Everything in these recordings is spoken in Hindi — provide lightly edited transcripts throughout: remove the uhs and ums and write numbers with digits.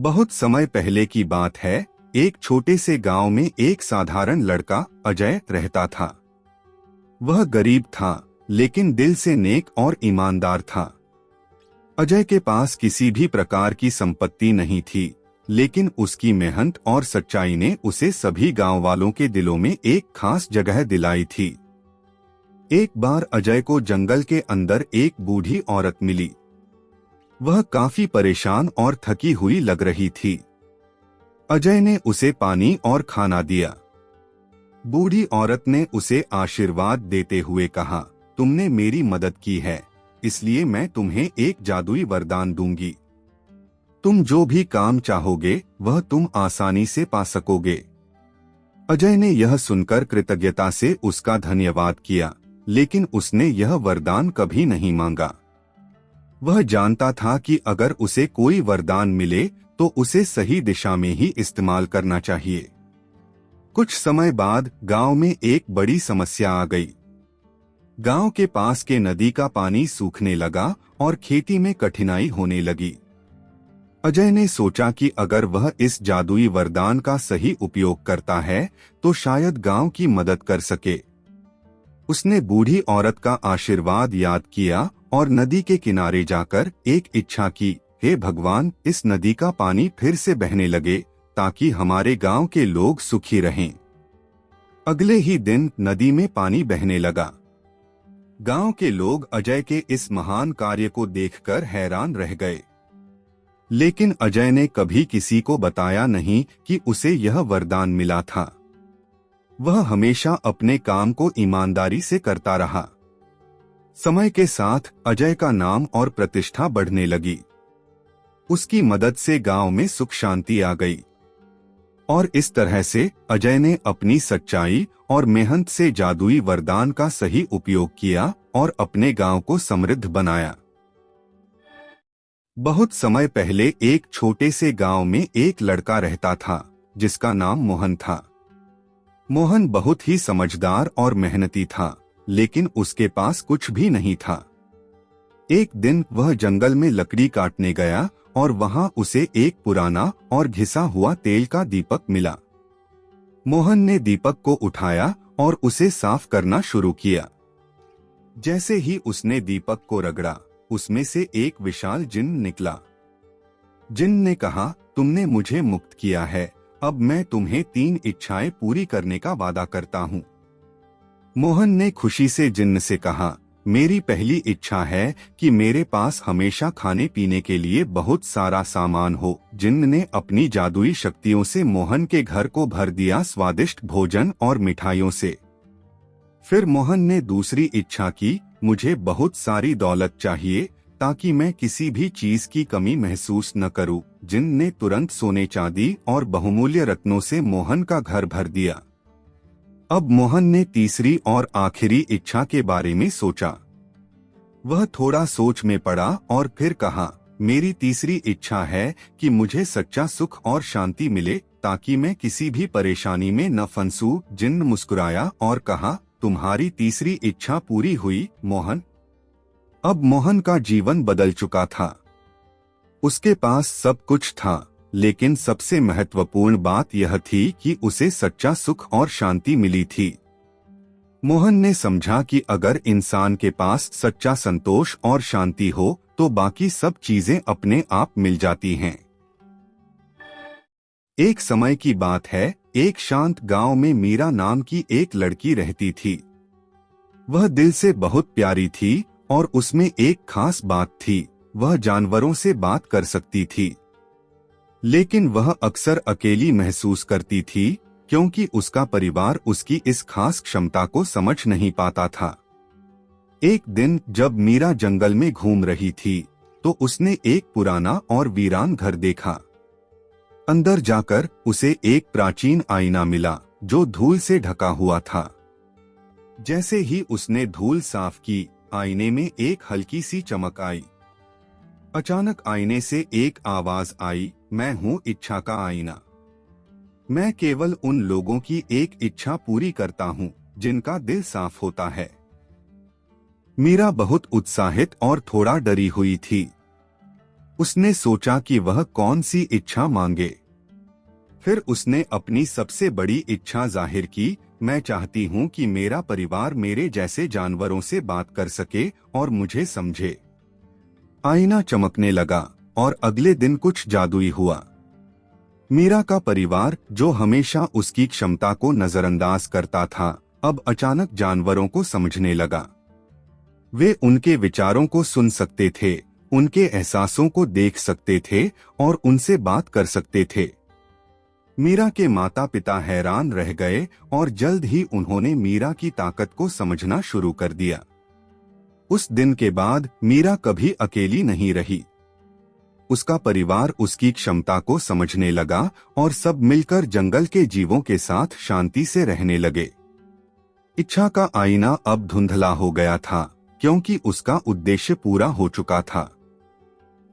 बहुत समय पहले की बात है। एक छोटे से गांव में एक साधारण लड़का अजय रहता था। वह गरीब था, लेकिन दिल से नेक और ईमानदार था। अजय के पास किसी भी प्रकार की संपत्ति नहीं थी, लेकिन उसकी मेहनत और सच्चाई ने उसे सभी गांव वालों के दिलों में एक खास जगह दिलाई थी। एक बार अजय को जंगल के अंदर एक बूढ़ी औरत मिली। वह काफी परेशान और थकी हुई लग रही थी। अजय ने उसे पानी और खाना दिया। बूढ़ी औरत ने उसे आशीर्वाद देते हुए कहा, तुमने मेरी मदद की है, इसलिए मैं तुम्हें एक जादुई वरदान दूंगी। तुम जो भी काम चाहोगे वह तुम आसानी से पा सकोगे। अजय ने यह सुनकर कृतज्ञता से उसका धन्यवाद किया, लेकिन उसने यह वरदान कभी नहीं मांगा। वह जानता था कि अगर उसे कोई वरदान मिले तो उसे सही दिशा में ही इस्तेमाल करना चाहिए। कुछ समय बाद गांव में एक बड़ी समस्या आ गई। गांव के पास के नदी का पानी सूखने लगा और खेती में कठिनाई होने लगी। अजय ने सोचा कि अगर वह इस जादुई वरदान का सही उपयोग करता है तो शायद गांव की मदद कर सके। उसने बूढ़ी औरत का आशीर्वाद याद किया और नदी के किनारे जाकर एक इच्छा की, हे भगवान, इस नदी का पानी फिर से बहने लगे ताकि हमारे गांव के लोग सुखी रहें। अगले ही दिन नदी में पानी बहने लगा। गांव के लोग अजय के इस महान कार्य को देखकर हैरान रह गए। लेकिन अजय ने कभी किसी को बताया नहीं कि उसे यह वरदान मिला था। वह हमेशा अपने काम को ईमानदारी से करता रहा। समय के साथ अजय का नाम और प्रतिष्ठा बढ़ने लगी। उसकी मदद से गांव में सुख शांति आ गई। और इस तरह से अजय ने अपनी सच्चाई और मेहनत से जादुई वरदान का सही उपयोग किया और अपने गांव को समृद्ध बनाया। बहुत समय पहले एक छोटे से गांव में एक लड़का रहता था, जिसका नाम मोहन था। मोहन बहुत ही समझदार और मेहनती था, लेकिन उसके पास कुछ भी नहीं था। एक दिन वह जंगल में लकड़ी काटने गया और वहां उसे एक पुराना और घिसा हुआ तेल का दीपक मिला। मोहन ने दीपक को उठाया और उसे साफ करना शुरू किया। जैसे ही उसने दीपक को रगड़ा, उसमें से एक विशाल जिन्न निकला। जिन्न ने कहा, तुमने मुझे मुक्त किया है, अब मैं तुम्हें 3 इच्छाएं पूरी करने का वादा करता हूँ। मोहन ने खुशी से जिन्न से कहा, मेरी पहली इच्छा है कि मेरे पास हमेशा खाने पीने के लिए बहुत सारा सामान हो। जिन्न ने अपनी जादुई शक्तियों से मोहन के घर को भर दिया स्वादिष्ट भोजन और मिठाइयों से। फिर मोहन ने दूसरी इच्छा की, मुझे बहुत सारी दौलत चाहिए ताकि मैं किसी भी चीज की कमी महसूस न करूं। जिन्न ने तुरंत सोने चांदी और बहुमूल्य रत्नों से मोहन का घर भर दिया। अब मोहन ने तीसरी और आखिरी इच्छा के बारे में सोचा। वह थोड़ा सोच में पड़ा और फिर कहा, मेरी तीसरी इच्छा है कि मुझे सच्चा सुख और शांति मिले ताकि मैं किसी भी परेशानी में न फंसूं। जिन्न मुस्कुराया और कहा, तुम्हारी तीसरी इच्छा पूरी हुई मोहन। अब मोहन का जीवन बदल चुका था। उसके पास सब कुछ था, लेकिन सबसे महत्वपूर्ण बात यह थी कि उसे सच्चा सुख और शांति मिली थी। मोहन ने समझा कि अगर इंसान के पास सच्चा संतोष और शांति हो तो बाकी सब चीजें अपने आप मिल जाती हैं। एक समय की बात है, एक शांत गांव में मीरा नाम की एक लड़की रहती थी। वह दिल से बहुत प्यारी थी और उसमें एक खास बात थी, वह जानवरों से बात कर सकती थी। लेकिन वह अक्सर अकेली महसूस करती थी क्योंकि उसका परिवार उसकी इस खास क्षमता को समझ नहीं पाता था। एक दिन जब मीरा जंगल में घूम रही थी तो उसने एक पुराना और वीरान घर देखा। अंदर जाकर उसे एक प्राचीन आईना मिला जो धूल से ढका हुआ था। जैसे ही उसने धूल साफ की, आईने में एक हल्की सी चमक आई। अचानक आईने से एक आवाज आई, मैं हूँ इच्छा का आईना। मैं केवल उन लोगों की एक इच्छा पूरी करता हूँ जिनका दिल साफ होता है। मीरा बहुत उत्साहित और थोड़ा डरी हुई थी। उसने सोचा कि वह कौन सी इच्छा मांगे। फिर उसने अपनी सबसे बड़ी इच्छा जाहिर की, मैं चाहती हूँ कि मेरा परिवार मेरे जैसे जानवरों से बात कर सके और मुझे समझे। आईना चमकने लगा और अगले दिन कुछ जादुई हुआ। मीरा का परिवार, जो हमेशा उसकी क्षमता को नजरअंदाज करता था, अब अचानक जानवरों को समझने लगा। वे उनके विचारों को सुन सकते थे, उनके एहसासों को देख सकते थे और उनसे बात कर सकते थे। मीरा के माता पिता हैरान रह गए और जल्द ही उन्होंने मीरा की ताकत को समझना शुरू कर दिया। उस दिन के बाद मीरा कभी अकेली नहीं रही। उसका परिवार उसकी क्षमता को समझने लगा और सब मिलकर जंगल के जीवों के साथ शांति से रहने लगे। इच्छा का आईना अब धुंधला हो गया था, क्योंकि उसका उद्देश्य पूरा हो चुका था।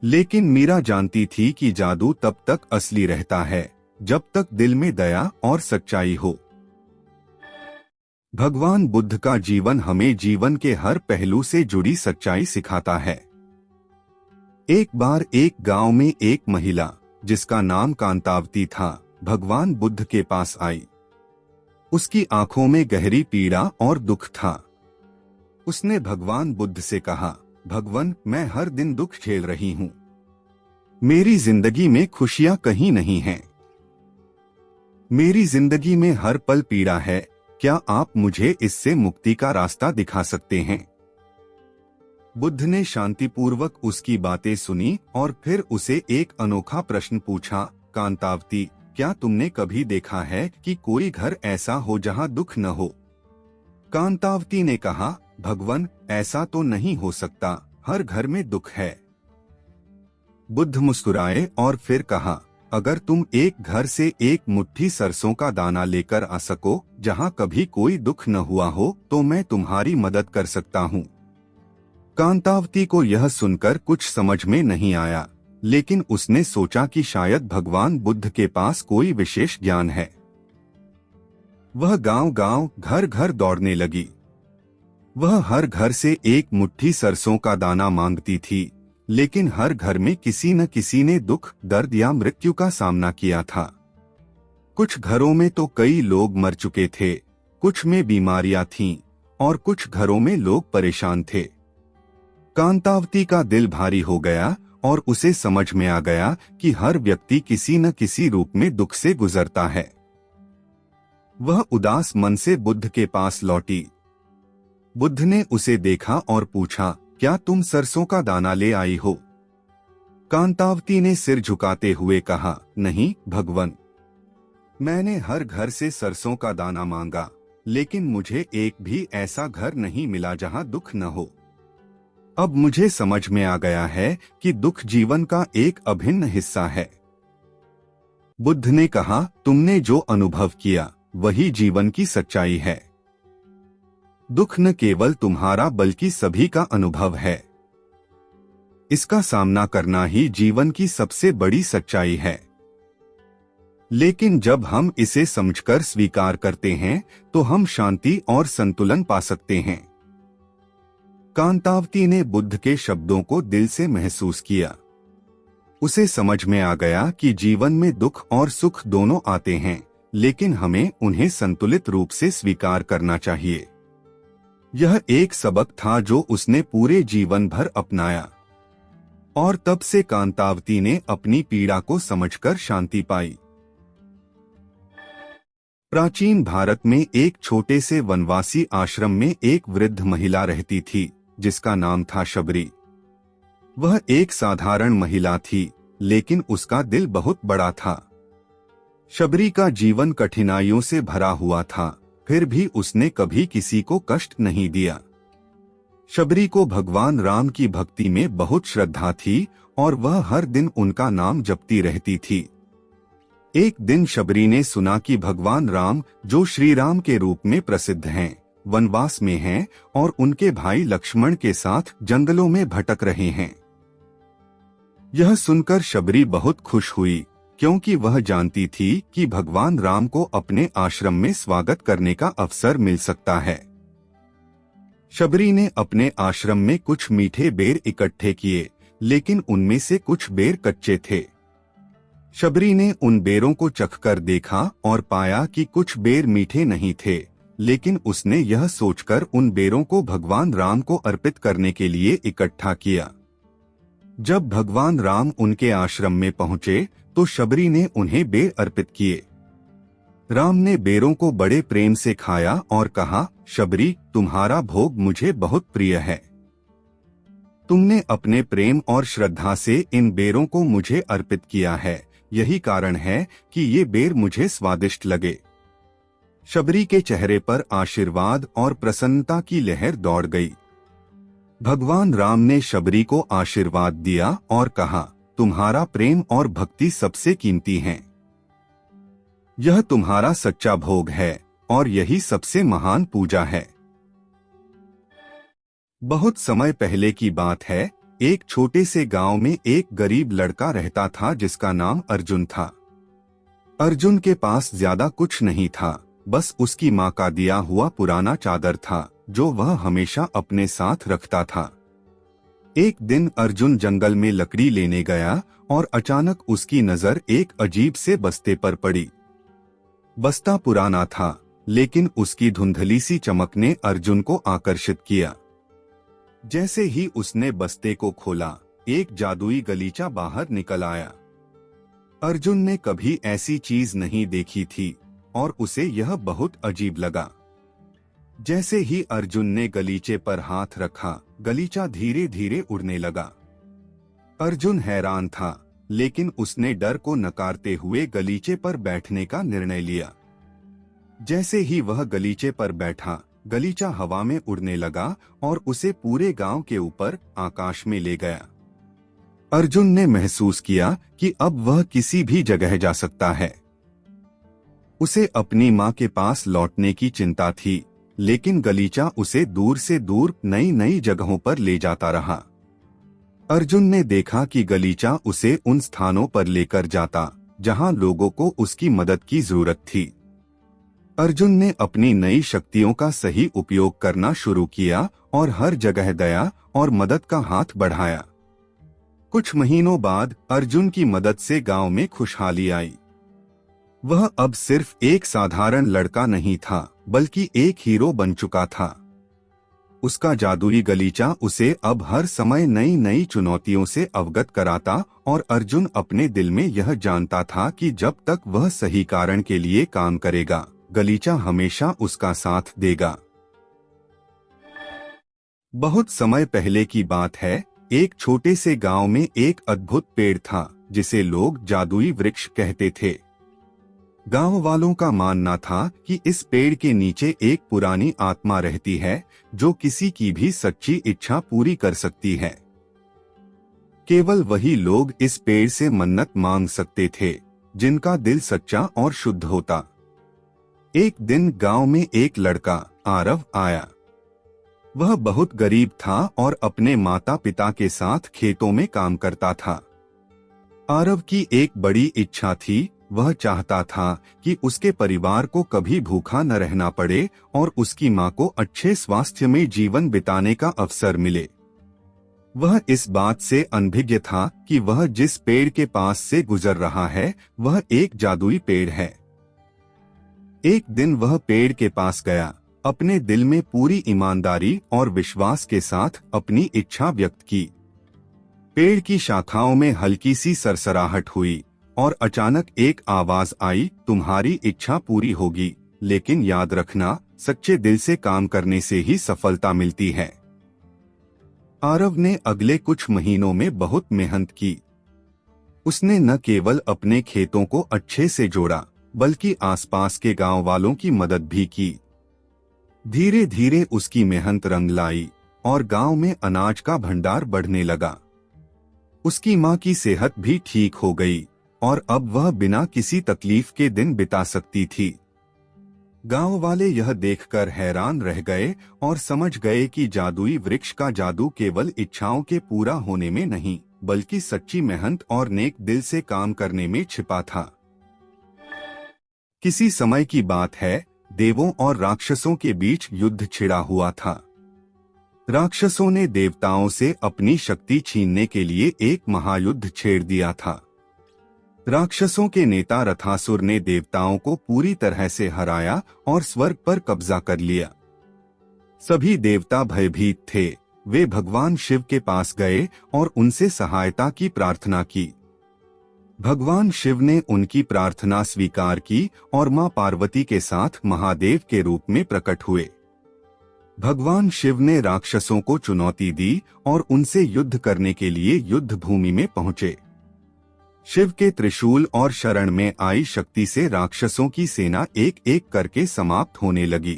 लेकिन मीरा जानती थी कि जादू तब तक असली रहता है जब तक दिल में दया और सच्चाई हो। भगवान बुद्ध का जीवन हमें जीवन के हर पहलू से जुड़ी सच्चाई सिखाता है। एक बार एक गांव में एक महिला, जिसका नाम कांतावती था, भगवान बुद्ध के पास आई। उसकी आंखों में गहरी पीड़ा और दुख था। उसने भगवान बुद्ध से कहा, भगवान, मैं हर दिन दुख झेल रही हूँ। मेरी जिंदगी में खुशियां कहीं नहीं हैं। मेरी जिंदगी में हर पल पीड़ा है। क्या आप मुझे इससे मुक्ति का रास्ता दिखा सकते हैं? बुद्ध ने शांतिपूर्वक उसकी बातें सुनी और फिर उसे एक अनोखा प्रश्न पूछा, कांतावती, क्या तुमने कभी देखा है कि कोई घर ऐसा हो जहां दुख न हो? कांतावती ने कहा, भगवान, ऐसा तो नहीं हो सकता, हर घर में दुख है। बुद्ध मुस्कुराए और फिर कहा, अगर तुम एक घर से एक मुट्ठी सरसों का दाना लेकर आ सको जहां कभी कोई दुख न हुआ हो, तो मैं तुम्हारी मदद कर सकता हूँ। कांतावती को यह सुनकर कुछ समझ में नहीं आया, लेकिन उसने सोचा कि शायद भगवान बुद्ध के पास कोई विशेष ज्ञान है। वह गांव-गांव, घर-घर दौड़ने लगी। वह हर घर से एक मुट्ठी सरसों का दाना मांगती थी, लेकिन हर घर में किसी न किसी ने दुख, दर्द या मृत्यु का सामना किया था। कुछ घरों में तो कई लोग मर चुके थे, कुछ में बीमारियां थीं और कुछ घरों में लोग परेशान थे। कांतावती का दिल भारी हो गया और उसे समझ में आ गया कि हर व्यक्ति किसी न किसी रूप में दुख से गुजरता है। वह उदास मन से बुद्ध के पास लौटी। बुद्ध ने उसे देखा और पूछा, क्या तुम सरसों का दाना ले आई हो? कांतावती ने सिर झुकाते हुए कहा, नहीं भगवान, मैंने हर घर से सरसों का दाना मांगा, लेकिन मुझे एक भी ऐसा घर नहीं मिला जहां दुख न हो। अब मुझे समझ में आ गया है कि दुख जीवन का एक अभिन्न हिस्सा है। बुद्ध ने कहा, तुमने जो अनुभव किया वही जीवन की सच्चाई है। दुख न केवल तुम्हारा बल्कि सभी का अनुभव है। इसका सामना करना ही जीवन की सबसे बड़ी सच्चाई है। लेकिन जब हम इसे समझकर स्वीकार करते हैं तो हम शांति और संतुलन पा सकते हैं। कांतावती ने बुद्ध के शब्दों को दिल से महसूस किया। उसे समझ में आ गया कि जीवन में दुख और सुख दोनों आते हैं, लेकिन हमें उन्हें संतुलित रूप से स्वीकार करना चाहिए। यह एक सबक था जो उसने पूरे जीवन भर अपनाया और तब से कांतावती ने अपनी पीड़ा को समझकर शांति पाई। प्राचीन भारत में एक छोटे से वनवासी आश्रम में एक वृद्ध महिला रहती थी, जिसका नाम था शबरी। वह एक साधारण महिला थी, लेकिन उसका दिल बहुत बड़ा था। शबरी का जीवन कठिनाइयों से भरा हुआ था, फिर भी उसने कभी किसी को कष्ट नहीं दिया। शबरी को भगवान राम की भक्ति में बहुत श्रद्धा थी और वह हर दिन उनका नाम जपती रहती थी। एक दिन शबरी ने सुना कि भगवान राम, जो श्री राम के रूप में प्रसिद्ध हैं, वनवास में हैं और उनके भाई लक्ष्मण के साथ जंगलों में भटक रहे हैं। यह सुनकर शबरी बहुत खुश हुई, क्योंकि वह जानती थी कि भगवान राम को अपने आश्रम में स्वागत करने का अवसर मिल सकता है। शबरी ने अपने आश्रम में कुछ मीठे बेर इकट्ठे किए, लेकिन उनमें से कुछ बेर कच्चे थे। शबरी ने उन बेरों को चखकर देखा और पाया कि कुछ बेर मीठे नहीं थे, लेकिन उसने यह सोचकर उन बेरों को भगवान राम को अर्पित करने के लिए इकट्ठा किया। जब भगवान राम उनके आश्रम में पहुंचे तो शबरी ने उन्हें बेर अर्पित किए। राम ने बेरों को बड़े प्रेम से खाया और कहा, शबरी, तुम्हारा भोग मुझे बहुत प्रिय है। तुमने अपने प्रेम और श्रद्धा से इन बेरों को मुझे अर्पित किया है, यही कारण है कि ये बेर मुझे स्वादिष्ट लगे। शबरी के चेहरे पर आशीर्वाद और प्रसन्नता की लहर दौड़ गई। भगवान राम ने शबरी को आशीर्वाद दिया और कहा, तुम्हारा प्रेम और भक्ति सबसे कीमती हैं। यह तुम्हारा सच्चा भोग है और यही सबसे महान पूजा है। बहुत समय पहले की बात है। एक छोटे से गांव में एक गरीब लड़का रहता था जिसका नाम अर्जुन था। अर्जुन के पास ज्यादा कुछ नहीं था, बस उसकी माँ का दिया हुआ पुराना चादर था जो वह हमेशा अपने साथ रखता था। एक दिन अर्जुन जंगल में लकड़ी लेने गया और अचानक उसकी नजर एक अजीब से बस्ते पर पड़ी। बस्ता पुराना था, लेकिन उसकी धुंधली सी चमक ने अर्जुन को आकर्षित किया। जैसे ही उसने बस्ते को खोला, एक जादुई गलीचा बाहर निकल आया। अर्जुन ने कभी ऐसी चीज नहीं देखी थी और उसे यह बहुत अजीब लगा। जैसे ही अर्जुन ने गलीचे पर हाथ रखा, गलीचा धीरे धीरे उड़ने लगा। अर्जुन हैरान था, लेकिन उसने डर को नकारते हुए गलीचे पर बैठने का निर्णय लिया। जैसे ही वह गलीचे पर बैठा, गलीचा हवा में उड़ने लगा और उसे पूरे गांव के ऊपर आकाश में ले गया। अर्जुन ने महसूस किया कि अब वह किसी भी जगह जा सकता है। उसे अपनी मां के पास लौटने की चिंता थी, लेकिन गलीचा उसे दूर से दूर नई नई जगहों पर ले जाता रहा। अर्जुन ने देखा कि गलीचा उसे उन स्थानों पर लेकर जाता जहां लोगों को उसकी मदद की जरूरत थी। अर्जुन ने अपनी नई शक्तियों का सही उपयोग करना शुरू किया और हर जगह दया और मदद का हाथ बढ़ाया। कुछ महीनों बाद अर्जुन की मदद से गांव में खुशहाली आई। वह अब सिर्फ एक साधारण लड़का नहीं था, बल्कि एक हीरो बन चुका था। उसका जादुई गलीचा उसे अब हर समय नई नई चुनौतियों से अवगत कराता और अर्जुन अपने दिल में यह जानता था कि जब तक वह सही कारण के लिए काम करेगा, गलीचा हमेशा उसका साथ देगा। बहुत समय पहले की बात है। एक छोटे से गांव में एक अद्भुत पेड़ था जिसे लोग जादुई वृक्ष कहते थे। गांव वालों का मानना था कि इस पेड़ के नीचे एक पुरानी आत्मा रहती है जो किसी की भी सच्ची इच्छा पूरी कर सकती है। केवल वही लोग इस पेड़ से मन्नत मांग सकते थे जिनका दिल सच्चा और शुद्ध होता। एक दिन गांव में एक लड़का आरव आया। वह बहुत गरीब था और अपने माता पिता के साथ खेतों में काम करता था। आरव की एक बड़ी इच्छा थी। वह चाहता था कि उसके परिवार को कभी भूखा न रहना पड़े और उसकी मां को अच्छे स्वास्थ्य में जीवन बिताने का अवसर मिले। वह इस बात से अनभिज्ञ था कि वह जिस पेड़ के पास से गुजर रहा है वह एक जादुई पेड़ है। एक दिन वह पेड़ के पास गया, अपने दिल में पूरी ईमानदारी और विश्वास के साथ अपनी इच्छा व्यक्त की। पेड़ की शाखाओं में हल्की सी सरसराहट हुई और अचानक एक आवाज आई, तुम्हारी इच्छा पूरी होगी, लेकिन याद रखना, सच्चे दिल से काम करने से ही सफलता मिलती है। आरव ने अगले कुछ महीनों में बहुत मेहनत की। उसने न केवल अपने खेतों को अच्छे से जोड़ा, बल्कि आसपास के गांव वालों की मदद भी की। धीरे धीरे उसकी मेहनत रंग लाई और गांव में अनाज का भंडार बढ़ने लगा। उसकी मां की सेहत भी ठीक हो गई और अब वह बिना किसी तकलीफ के दिन बिता सकती थी। गांव वाले यह देखकर हैरान रह गए और समझ गए कि जादुई वृक्ष का जादू केवल इच्छाओं के पूरा होने में नहीं, बल्कि सच्ची मेहनत और नेक दिल से काम करने में छिपा था। किसी समय की बात है, देवों और राक्षसों के बीच युद्ध छिड़ा हुआ था। राक्षसों ने देवताओं से अपनी शक्ति छीनने के लिए एक महायुद्ध छेड़ दिया था। राक्षसों के नेता रथासुर ने देवताओं को पूरी तरह से हराया और स्वर्ग पर कब्जा कर लिया। सभी देवता भयभीत थे। वे भगवान शिव के पास गए और उनसे सहायता की प्रार्थना की। भगवान शिव ने उनकी प्रार्थना स्वीकार की और मां पार्वती के साथ महादेव के रूप में प्रकट हुए। भगवान शिव ने राक्षसों को चुनौती दी और उनसे युद्ध करने के लिए युद्ध भूमि में पहुंचे। शिव के त्रिशूल और शरण में आई शक्ति से राक्षसों की सेना एक एक करके समाप्त होने लगी।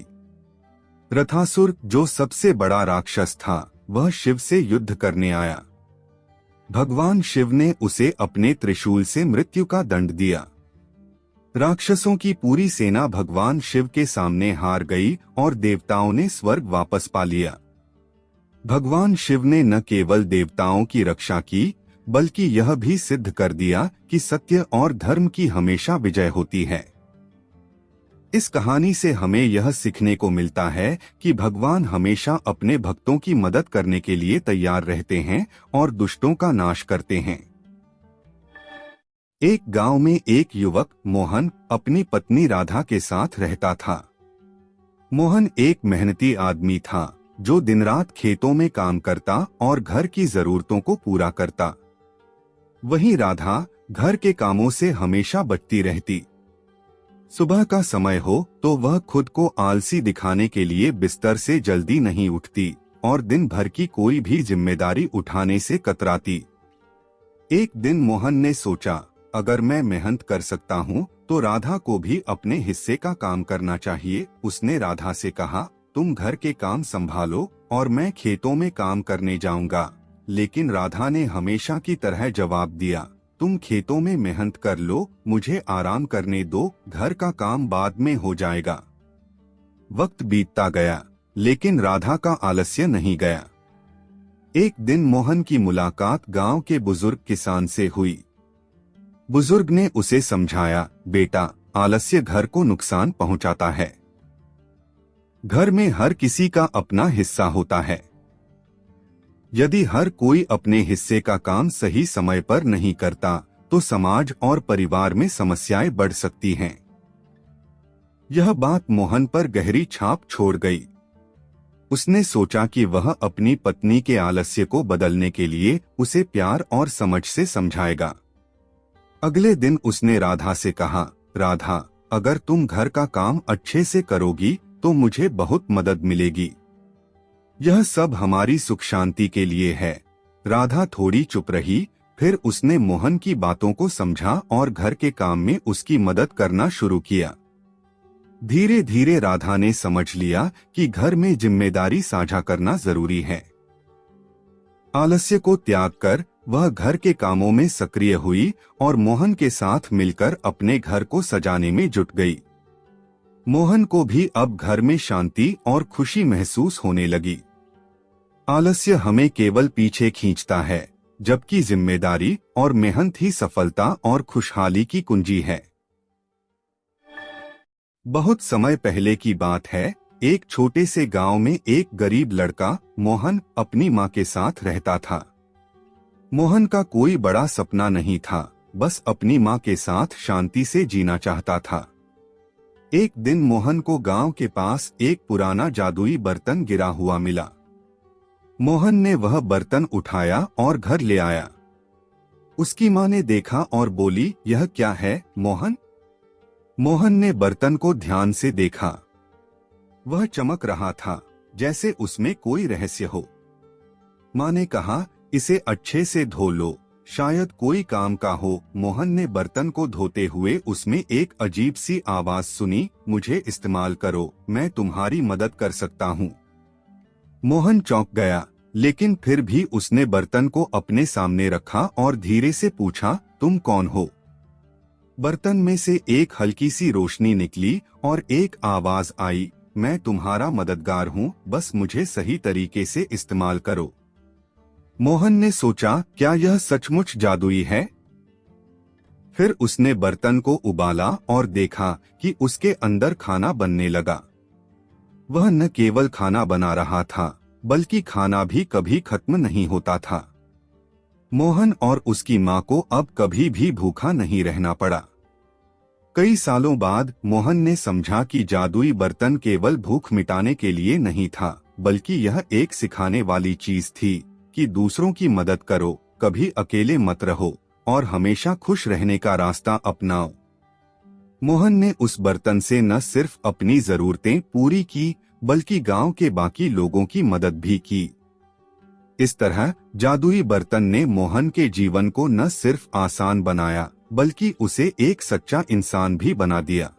रथासुर, जो सबसे बड़ा राक्षस था, वह शिव से युद्ध करने आया। भगवान शिव ने उसे अपने त्रिशूल से मृत्यु का दंड दिया। राक्षसों की पूरी सेना भगवान शिव के सामने हार गई और देवताओं ने स्वर्ग वापस पा लिया। भगवान शिव ने न केवल देवताओं की रक्षा की, बल्कि यह भी सिद्ध कर दिया कि सत्य और धर्म की हमेशा विजय होती है। इस कहानी से हमें यह सीखने को मिलता है कि भगवान हमेशा अपने भक्तों की मदद करने के लिए तैयार रहते हैं और दुष्टों का नाश करते हैं। एक गांव में एक युवक मोहन अपनी पत्नी राधा के साथ रहता था। मोहन एक मेहनती आदमी था जो दिन रात खेतों में काम करता और घर की जरूरतों को पूरा करता। वहीं राधा घर के कामों से हमेशा बचती रहती। सुबह का समय हो तो वह खुद को आलसी दिखाने के लिए बिस्तर से जल्दी नहीं उठती और दिन भर की कोई भी जिम्मेदारी उठाने से कतराती। एक दिन मोहन ने सोचा, अगर मैं मेहनत कर सकता हूँ तो राधा को भी अपने हिस्से का काम करना चाहिए। उसने राधा से कहा, तुम घर के काम संभालो और मैं खेतों में काम करने जाऊंगा। लेकिन राधा ने हमेशा की तरह जवाब दिया, तुम खेतों में मेहनत कर लो, मुझे आराम करने दो, घर का काम बाद में हो जाएगा। वक्त बीतता गया, लेकिन राधा का आलस्य नहीं गया। एक दिन मोहन की मुलाकात गांव के बुजुर्ग किसान से हुई। बुजुर्ग ने उसे समझाया, बेटा, आलस्य घर को नुकसान पहुंचाता है। घर में हर किसी का अपना हिस्सा होता है। यदि हर कोई अपने हिस्से का काम सही समय पर नहीं करता तो समाज और परिवार में समस्याएं बढ़ सकती हैं। यह बात मोहन पर गहरी छाप छोड़ गई। उसने सोचा कि वह अपनी पत्नी के आलस्य को बदलने के लिए उसे प्यार और समझ से समझाएगा। अगले दिन उसने राधा से कहा, राधा, अगर तुम घर का काम अच्छे से करोगी तो मुझे बहुत मदद मिलेगी। यह सब हमारी सुख शांति के लिए है। राधा थोड़ी चुप रही, फिर उसने मोहन की बातों को समझा और घर के काम में उसकी मदद करना शुरू किया। धीरे धीरे राधा ने समझ लिया कि घर में जिम्मेदारी साझा करना जरूरी है। आलस्य को त्याग कर वह घर के कामों में सक्रिय हुई और मोहन के साथ मिलकर अपने घर को सजाने में जुट गई। मोहन को भी अब घर में शांति और खुशी महसूस होने लगी। आलस्य हमें केवल पीछे खींचता है, जबकि जिम्मेदारी और मेहनत ही सफलता और खुशहाली की कुंजी है। बहुत समय पहले की बात है। एक छोटे से गांव में एक गरीब लड़का मोहन अपनी मां के साथ रहता था। मोहन का कोई बड़ा सपना नहीं था, बस अपनी मां के साथ शांति से जीना चाहता था। एक दिन मोहन को गांव के पास एक पुराना जादुई बर्तन गिरा हुआ मिला। मोहन ने वह बर्तन उठाया और घर ले आया। उसकी मां ने देखा और बोली, यह क्या है मोहन? मोहन ने बर्तन को ध्यान से देखा। वह चमक रहा था, जैसे उसमें कोई रहस्य हो। मां ने कहा, इसे अच्छे से धो लो, शायद कोई काम का हो। मोहन ने बर्तन को धोते हुए उसमें एक अजीब सी आवाज सुनी, मुझे इस्तेमाल करो, मैं तुम्हारी मदद कर सकता हूँ। मोहन चौंक गया, लेकिन फिर भी उसने बर्तन को अपने सामने रखा और धीरे से पूछा, तुम कौन हो? बर्तन में से एक हल्की सी रोशनी निकली और एक आवाज आई, मैं तुम्हारा मददगार हूँ, बस मुझे सही तरीके से इस्तेमाल करो। मोहन ने सोचा, क्या यह सचमुच जादुई है? फिर उसने बर्तन को उबाला और देखा कि उसके अंदर खाना बनने लगा। वह न केवल खाना बना रहा था, बल्कि खाना भी कभी खत्म नहीं होता था। मोहन और उसकी माँ को अब कभी भी भूखा नहीं रहना पड़ा। कई सालों बाद मोहन ने समझा कि जादुई बर्तन केवल भूख मिटाने के लिए नहीं था, बल्कि यह एक सिखाने वाली चीज थी कि दूसरों की मदद करो, कभी अकेले मत रहो और हमेशा खुश रहने का रास्ता अपनाओ। मोहन ने उस बर्तन से न सिर्फ अपनी जरूरतें पूरी की, बल्कि गांव के बाकी लोगों की मदद भी की। इस तरह जादुई बर्तन ने मोहन के जीवन को न सिर्फ आसान बनाया, बल्कि उसे एक सच्चा इंसान भी बना दिया।